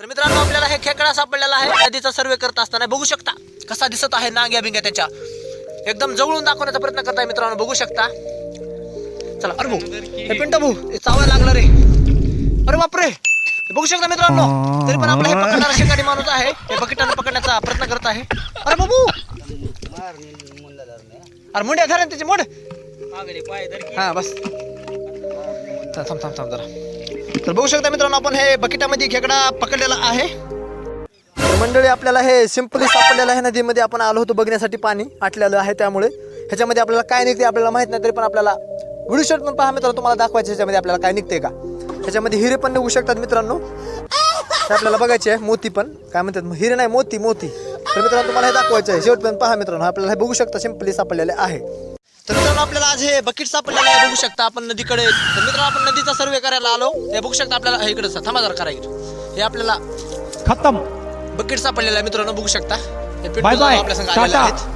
तर मित्रांनो आपल्याला हे खेकडा सापडलेला आहे नदीचा सर्वे करत असताना बघू शकता कसा दिसत आहे नांग्या बिंग्या त्याच्या एकदम जवळून दाखवण्याचा प्रयत्न करताय मित्रांनो बघू शकता। चला अरे भाऊ हे पिंटू भाऊ चावायला लागला रे अरे बापरे बघू शकता मित्रांनो तरी पण आपला हे पकडणारा शिकारी माणूस आहे हे बकेटाने पकडण्याचा प्रयत्न करत आहे। अरे बाबू अरे मुंड्या धर त्याची मुंड हा बस थांब थांब थांब जरा। तर बघू शकता मित्रांनो आपण हे बकेटामध्ये खेकडा पकडलेला आहे। मंडळी आपल्याला हे सिंपली सापडलेलं आहे नदीमध्ये आपण आलो होतो बघण्यासाठी पाणी आटलेलं आहे त्यामुळे ह्याच्यामध्ये आपल्याला काय निघते आपल्याला माहित नाही तरी पण आपल्याला व्हिडिओ शॉट पण पहा मित्रांनो तुम्हाला दाखवायचं ह्याच्यामध्ये आपल्याला काय निघते का ह्याच्यामध्ये हिरे पण निघू शकतात मित्रांनो ते आपल्याला बघायचे आहे मोती पण काय म्हणतात हिरे नाही मोती मोती तर मित्रांनो तुम्हाला हे दाखवायचं आहे शेवट पण पहा मित्रांनो आपल्याला हे बघू शकता सिंपली सापडलेले आहे। तर मित्रांनो आपल्याला आज हे बकेट सापडलेलं आहे बघू शकता आपण नदीकडे तर मित्रांनो आपण नदीचा सर्वे करायला आलो हे बघू शकता आपल्याला इकडे थांबा जरा करायचं हे आपल्याला खत्म बकेट सापडलेला आहे मित्रांनो बघू शकता हे बाय बाय आपल्या संग आलेले आहेत।